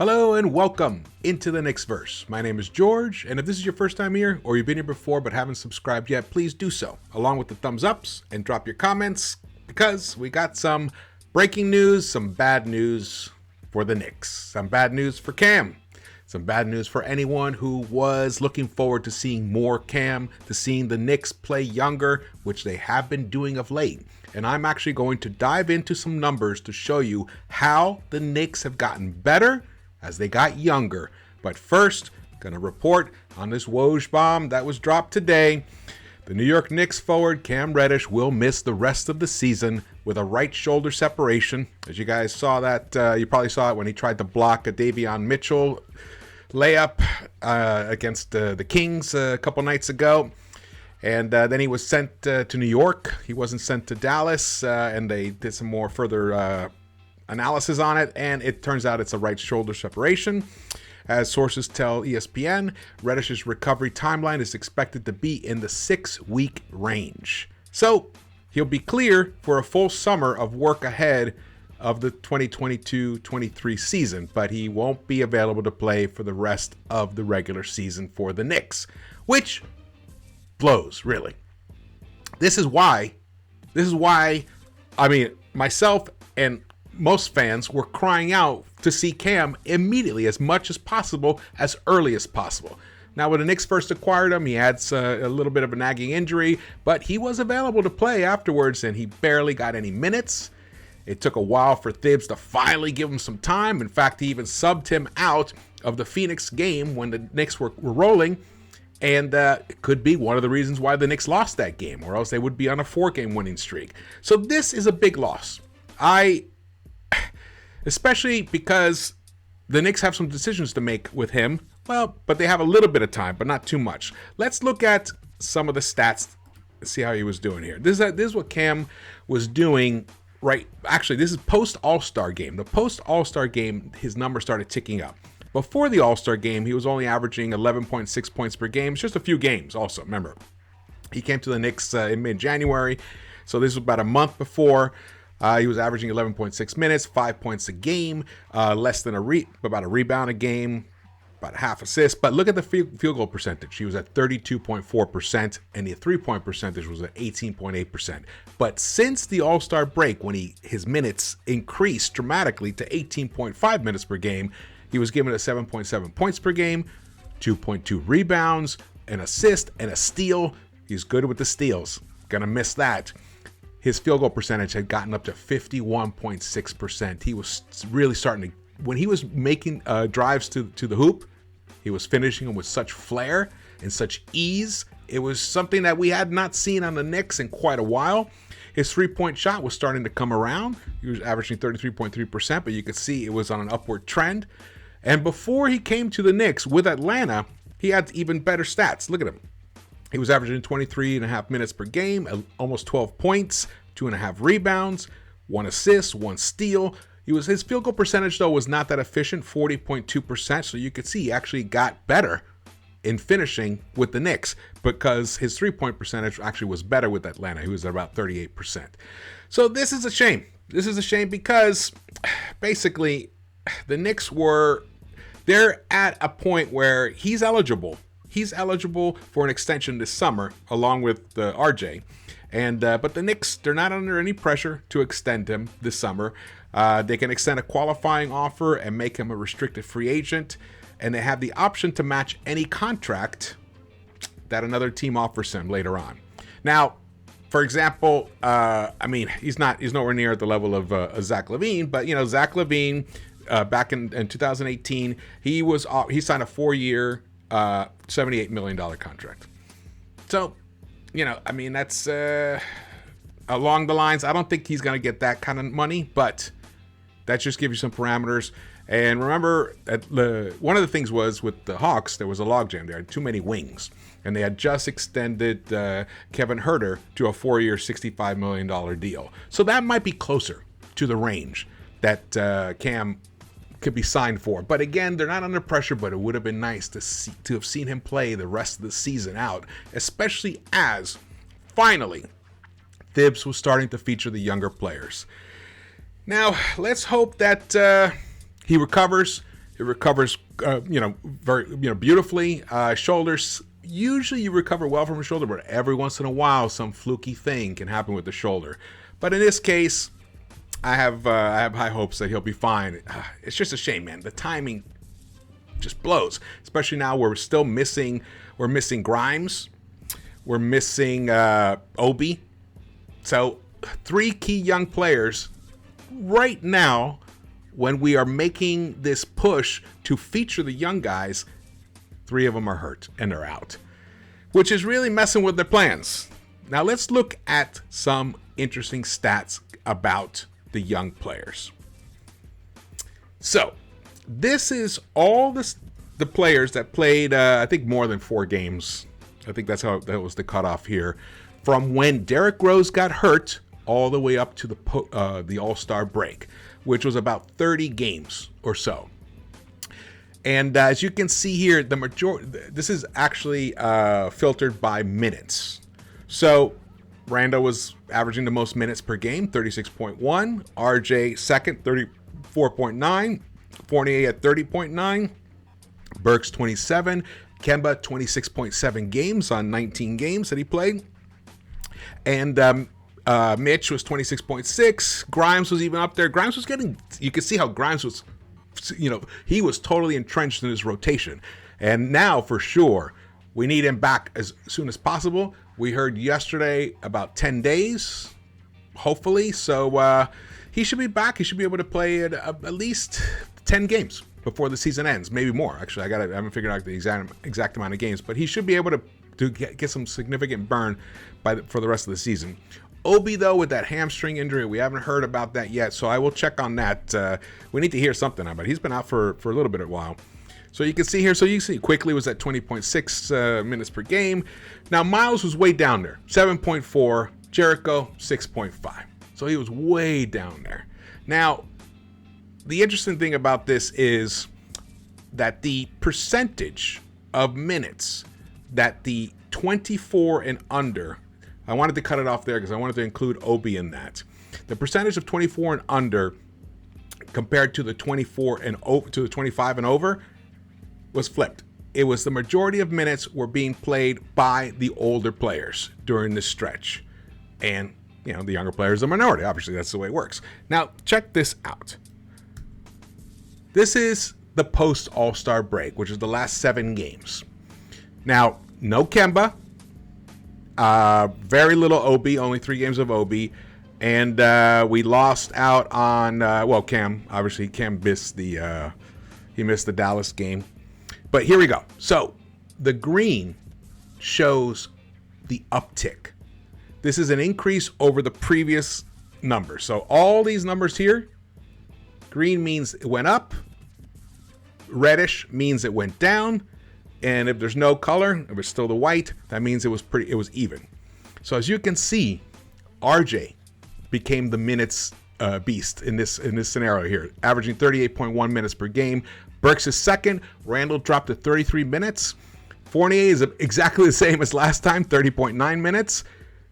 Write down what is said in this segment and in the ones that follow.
Hello and welcome into the Knicks-Verse. My name is George, and if this is your first time here, or you've been here before but haven't subscribed yet, please do so, along with the thumbs ups, and drop your comments, because we got some breaking news, some bad news for the Knicks. Some bad news for Cam. Some bad news for anyone who was looking forward to seeing more Cam, to seeing the Knicks play younger, which they have been doing of late. And I'm actually going to dive into some numbers to show you how the Knicks have gotten better as they got younger. But first, going to report on this Woj bomb that was dropped today. The New York Knicks forward Cam Reddish will miss the rest of the season with a right shoulder separation. As you guys saw that, you probably saw it when he tried to block a Davion Mitchell layup against the Kings a couple nights ago. And then he was sent to New York. He wasn't sent to Dallas, and they did some more further analysis on it, and it turns out it's a right shoulder separation. As sources tell ESPN, Reddish's recovery timeline is expected to be in the 6-week range. So he'll be clear for a full summer of work ahead of the 2022-23 season, but he won't be available to play for the rest of the regular season for the Knicks, which blows, really. This is why, I mean, myself and most fans were crying out to see Cam immediately, as much as possible, as early as possible. Now, when the Knicks first acquired him, he had a little bit of a nagging injury, but he was available to play afterwards, and he barely got any minutes. It took a while for Thibs to finally give him some time. In fact, he even subbed him out of the Phoenix game when the Knicks were rolling, and it could be one of the reasons why the Knicks lost that game, or else they would be on a 4-game winning streak. So this is a big loss. Especially because the Knicks have some decisions to make with him. Well, but they have a little bit of time, but not too much. Let's look at some of the stats and see how he was doing here. This is what Cam was doing, right? Actually, this is post-All-Star game. The post-All-Star game, his numbers started ticking up. Before the All-Star game, he was only averaging 11.6 points per game. It's just a few games also, remember. He came to the Knicks in mid-January, so this was about a month before. He was averaging 11.6 minutes, 5 points a game, less than about a rebound a game, about a half assist. But look at the field goal percentage. He was at 32.4%, and the three-point percentage was at 18.8%. But since the All-Star break, when his minutes increased dramatically to 18.5 minutes per game, he was given a 7.7 points per game, 2.2 rebounds, an assist, and a steal. He's good with the steals. Gonna miss that. His field goal percentage had gotten up to 51.6%. He was really starting to, when he was making drives to the hoop, he was finishing them with such flair and such ease. It was something that we had not seen on the Knicks in quite a while. His three-point shot was starting to come around. He was averaging 33.3%, but you could see it was on an upward trend. And before he came to the Knicks with Atlanta, he had even better stats. Look at him. He was averaging 23.5 minutes per game, almost 12 points, 2.5 rebounds, 1 assist, 1 steal. His field goal percentage, though, was not that efficient, 40.2%. So you could see he actually got better in finishing with the Knicks, because his three-point percentage actually was better with Atlanta. He was at about 38%. So this is a shame. This is a shame because basically the Knicks they're at a point where he's eligible. He's eligible for an extension this summer, along with RJ. But the Knicks, they're not under any pressure to extend him this summer. They can extend a qualifying offer and make him a restricted free agent. And they have the option to match any contract that another team offers him later on. Now, for example, he's nowhere near at the level of Zach LaVine, but Zach LaVine, back in 2018, he signed a 4-year, $78 million contract. So, that's along the lines. I don't think he's going to get that kind of money, but that just gives you some parameters. And remember, one of the things was with the Hawks, there was a logjam. There had too many wings. And they had just extended Kevin Huerter to a 4-year, $65 million deal. So that might be closer to the range that Cam could be signed for. But again, they're not under pressure, but it would have been nice to have seen him play the rest of the season out, especially as finally Thibs was starting to feature the younger players. Now, let's hope that he recovers. It recovers, very, beautifully. Shoulders, usually you recover well from a shoulder, but every once in a while, some fluky thing can happen with the shoulder. But in this case, I have high hopes that he'll be fine. It's just a shame, man. The timing just blows, especially now we're missing Grimes, we're missing Obi. So 3 key young players right now, when we are making this push to feature the young guys, 3 of them are hurt and they're out, which is really messing with their plans. Now let's look at some interesting stats about the young players. So this is all the players that played, I think, more than 4 games. I think that was the cutoff here, from when Derrick Rose got hurt all the way up to the All-Star break, which was about 30 games or so. And as you can see here, the majority, this is actually filtered by minutes. So Randall was averaging the most minutes per game, 36.1. RJ second, 34.9. Fournier at 30.9. Burks 27. Kemba 26.7 games on 19 games that he played. And Mitch was 26.6. Grimes was even up there. Grimes was getting, you can see how Grimes was, he was totally entrenched in his rotation. And now for sure, we need him back as soon as possible. We heard yesterday about 10 days, hopefully. So he should be back. He should be able to play at least 10 games before the season ends, maybe more. Actually, I haven't figured out the exact amount of games, but he should be able to get some significant burn for the rest of the season. Obi, though, with that hamstring injury, we haven't heard about that yet, so I will check on that. We need to hear something about it. He's been out for a little bit of a while. So you can see here, quickly was at 20.6 minutes per game. Now, Miles was way down there, 7.4. Jericho, 6.5. So he was way down there. Now, the interesting thing about this is that the percentage of minutes that the 24 and under, I wanted to cut it off there because I wanted to include Obi in that. The percentage of 24 and under compared to the 24 and to the 25 and over was flipped. It was the majority of minutes were being played by the older players during this stretch. And, the younger players are a minority. Obviously, that's the way it works. Now, check this out. This is the post All-Star break, which is the last 7 games. Now, no Kemba, very little Obi, only 3 games of Obi, and we lost out on Cam. Obviously, Cam missed the Dallas game, but here we go. So the green shows the uptick. This is an increase over the previous numbers. So all these numbers here, green means it went up, reddish means it went down, and if there's no color, if it's still the white, that means it was even. So as you can see, RJ became the minutes beast in this scenario here, averaging 38.1 minutes per game. Burks is second. Randall dropped to 33 minutes. Fournier is exactly the same as last time, 30.9 minutes.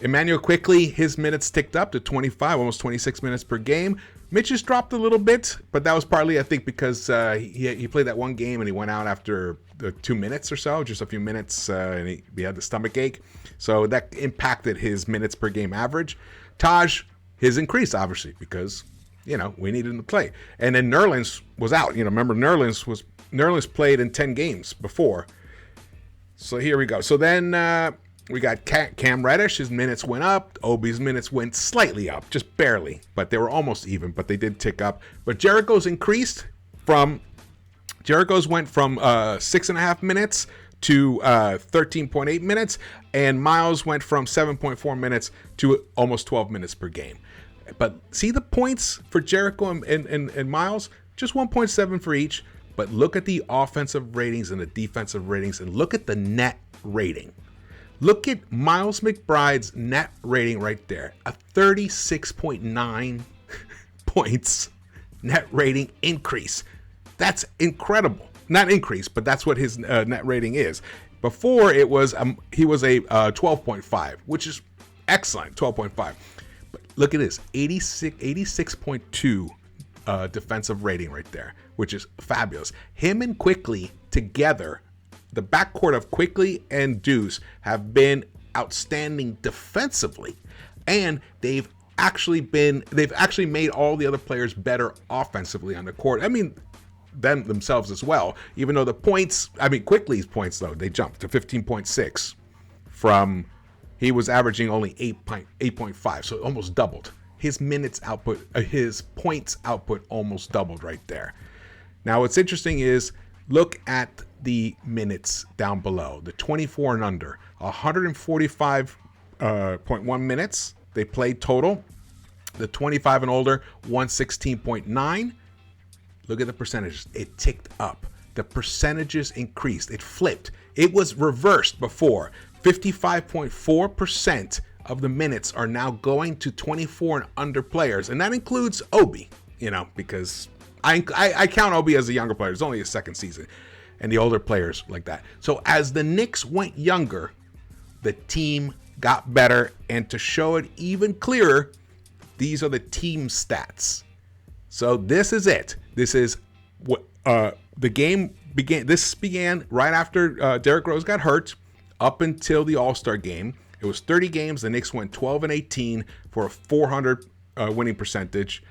Emmanuel Quickley, his minutes ticked up to 25, almost 26 minutes per game. Mitch has dropped a little bit, but that was partly, I think, because he played that one game and he went out after 2 minutes or so, just a few minutes, and he had the stomach ache. So that impacted his minutes per game average. Taj, his increase, obviously, because, we needed him to play. And then Nerlens was out. Remember, Nerlens played in 10 games before. So here we go. So then we got Cam Reddish. His minutes went up. Obi's minutes went slightly up, just barely, but they were almost even, but they did tick up. But Jericho's went from 6.5 minutes to 13.8 minutes, and Miles went from 7.4 minutes to almost 12 minutes per game. But see the points for Jericho and Miles? Just 1.7 for each. But look at the offensive ratings and the defensive ratings, and look at the net rating. Look at Miles McBride's net rating right there, a 36.9 points net rating increase. That's incredible. Not increase, but that's what his net rating is. Before it was he was a 12.5, which is excellent, 12.5. But look at this, 86.2 defensive rating right there, which is fabulous. Him and Quickly together, the backcourt of Quickly and Deuce have been outstanding defensively, and they've actually made all the other players better offensively on the court. I mean, themselves as well, even though the points, Quickly's points though, they jumped to 15.6 from, he was averaging only 8.5, so it almost doubled. His minutes output, his points output almost doubled right there. Now what's interesting is, look at the minutes down below, the 24 and under, 145.1 minutes they played total. The 25 and older, 116.9. Look at the percentages. It ticked up. The percentages increased. It flipped. It was reversed before. 55.4% of the minutes are now going to 24 and under players. And that includes Obi, because I count Obi as a younger player. It's only his second season. And the older players like that. So as the Knicks went younger, the team got better. And to show it even clearer, these are the team stats. So this is it. This is what the game began. This began right after Derrick Rose got hurt, up until the All-Star game. It was 30 games. The Knicks went 12 and 18 for a 400 winning percentage.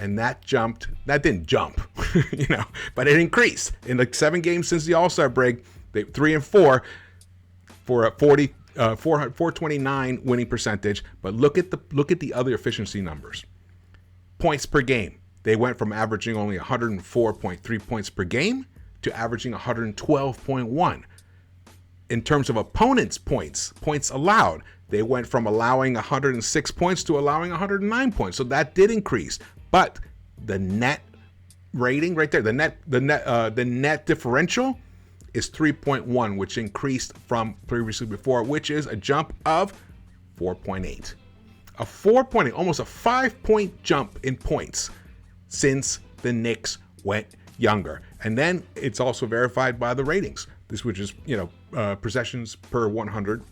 And that didn't jump, but it increased. In the 7 games since the All-Star break, they 3 and 4 for a 429 winning percentage. But look at the other efficiency numbers. Points per game. They went from averaging only 104.3 points per game to averaging 112.1. In terms of opponents' points allowed, they went from allowing 106 points to allowing 109 points. So that did increase. But the net rating right there, the net differential is 3.1, which increased from previously before, which is a jump of 4.8. A 4.8, almost a 5-point jump in points since the Knicks went younger. And then it's also verified by the ratings. This, which is, possessions per 100,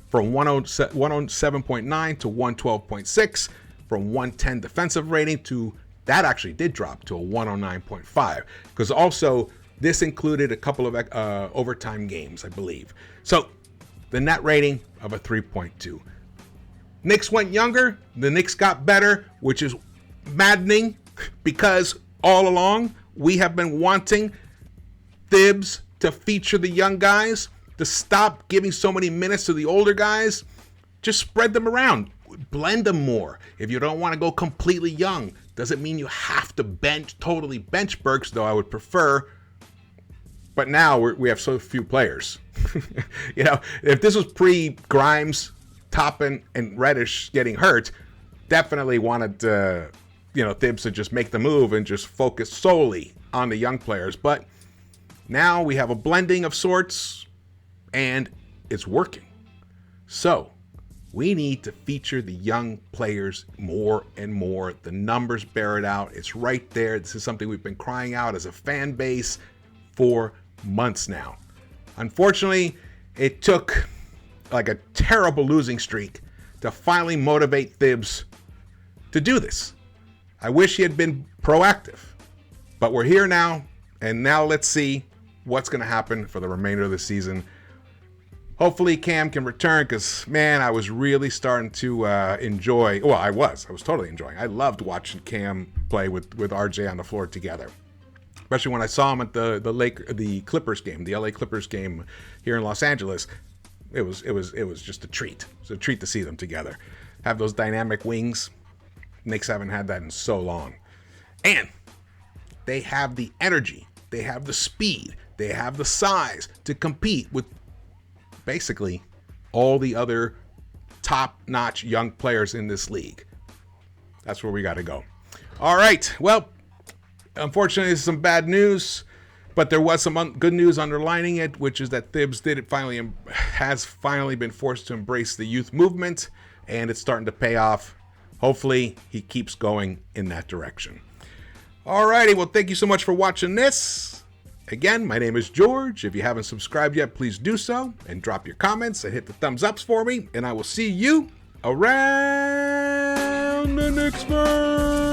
from 107.9 to 112.6, from 110 defensive rating to, that actually did drop to a 109.5, because also this included a couple of overtime games, I believe. So the net rating of a 3.2. Knicks went younger, the Knicks got better, which is maddening, because all along we have been wanting Thibs to feature the young guys, to stop giving so many minutes to the older guys. Just spread them around, blend them more. If you don't want to go completely young, doesn't mean you have to totally bench Burks, though I would prefer. But now we have so few players. If this was pre-Grimes, Toppin, and Reddish getting hurt, definitely wanted Thibs to just make the move and just focus solely on the young players. But now we have a blending of sorts, and it's working. So we need to feature the young players more and more. The numbers bear it out. It's right there. This is something we've been crying out as a fan base for months now. Unfortunately, it took like a terrible losing streak to finally motivate Thibs to do this. I wish he had been proactive, but we're here now, and now let's see what's going to happen for the remainder of the season. Hopefully Cam can return, because, man, I was really starting to enjoy. Well, I was totally enjoying. I loved watching Cam play with RJ on the floor together, especially when I saw him at the Clippers game, the LA Clippers game here in Los Angeles. It was just a treat. It was a treat to see them together. Have those dynamic wings. Knicks haven't had that in so long. And they have the energy, they have the speed, they have the size to compete with basically all the other top-notch young players in this league. That's where we got to go. All right. Well, unfortunately, this is some bad news, but there was some good news underlining it, which is that Thibs has finally been forced to embrace the youth movement, and it's starting to pay off. Hopefully, he keeps going in that direction. All righty. Well, thank you so much for watching this. Again, my name is George. If you haven't subscribed yet, please do so, and drop your comments and hit the thumbs ups for me, and I will see you around the Knicks-Verse.